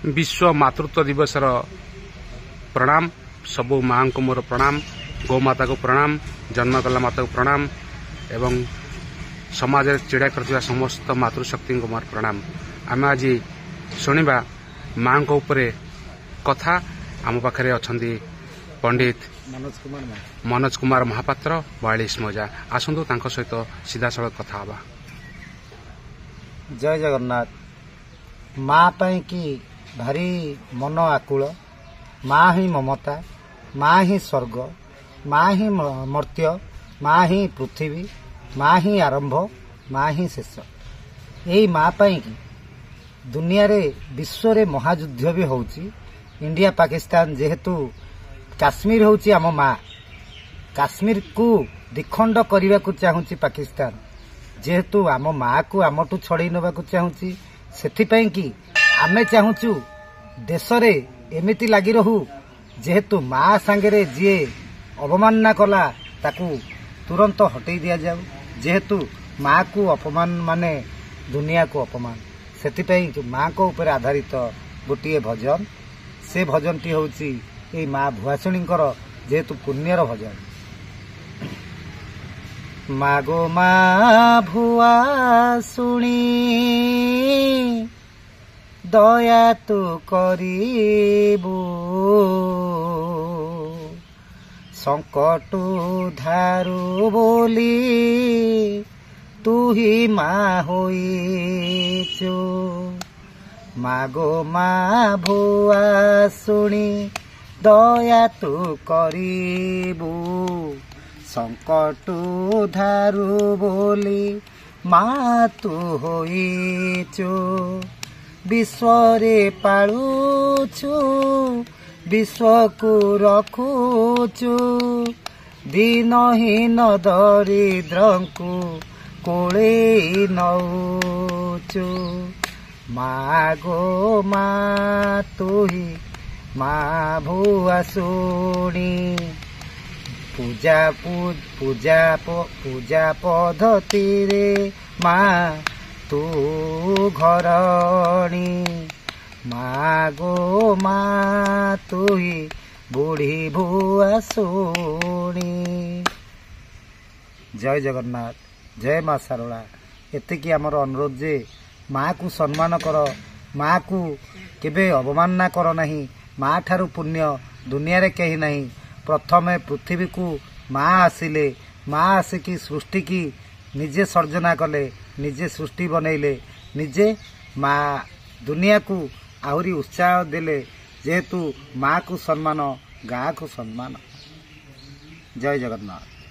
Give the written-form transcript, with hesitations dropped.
विश्व मातृत्व दिवस प्रणाम सबु माँ को मोर प्रणाम गौमाता को प्रणाम जन्म कला माता को प्रणाम एवं समाज चिड़ा कर समस्त मातृशक्ति को मोर प्रणाम। आम आज शुणा माँ को ऊपर कथा आम पाखे अच्छा पंडित मनोज कुमार महापात्र 42 मौजा आसतु सहित सीधा सड़क कथा हवा। जय जगन्नाथ। माँ पाई की भारी मन आकुल, माँ ही ममता, माँ ही स्वर्ग, माँ ही मर्त्य, माँ ही पृथ्वी, माँ ही आरंभ, माँ ही शेष। यही माँ पाई की दुनिया रे विश्व रे महायुद्ध भी होउची। इंडिया पाकिस्तान जेहेतु काश्मीर होउची आम माँ, काश्मीर को द्विखंड करने को चाहूँगी पाकिस्तान जेहेतु आम माँ को आमठू छड़े नवा चाहूँगी। से कि आमे चाहूचु देश रे एमिति लगी रहू जेहेतु माँ सांगे जी अवमानना कला ताकू तुरंत हटई दिया जाऊ। जेहेतु माँ को अपमान माने दुनिया को अपमान, से माँ को ऊपर आधारित गोटे भजन। से भजन टी होची ए माँ भुआसुणीकर जेहेतु पुण्यर भजन। मागो माँ भुआसुणी दया तू करिबू, संकट धारू बोली तू ही माँ होइचु। मागो माँ भुआसुणी दया तू करिबू, संकट धारू बोली माँ तू होइचु। विश्वरे पालुछु विश्व को रखुछु, दीनहीन दरिद्रंकु कोले नौचु। मागो माँ तू ही माँ भुआसुणी, पूजा पद्धति रे माँ तू घरणी। मागो माँ तू ही बुढ़ी भुआसुणी। जय जगन्नाथ, जय माँ सारला। एतिकी आमर अनुरोध जे माँ को सम्मान कर, माँ को केबे अवमानना कर नहीं। माँ ठारू पुण्य दुनिया रे कहीं नहीं। प्रथमे पृथ्वी को माँ आसिले, माँ आसिकी सृष्टि की निजे सर्जना कले, निजे सृष्टि बनैले, निजे माँ दुनिया को आहुरी उत्साह देले। जेहेतु माँ को सम्मान, गाँ को सम्मान। जय जगन्नाथ।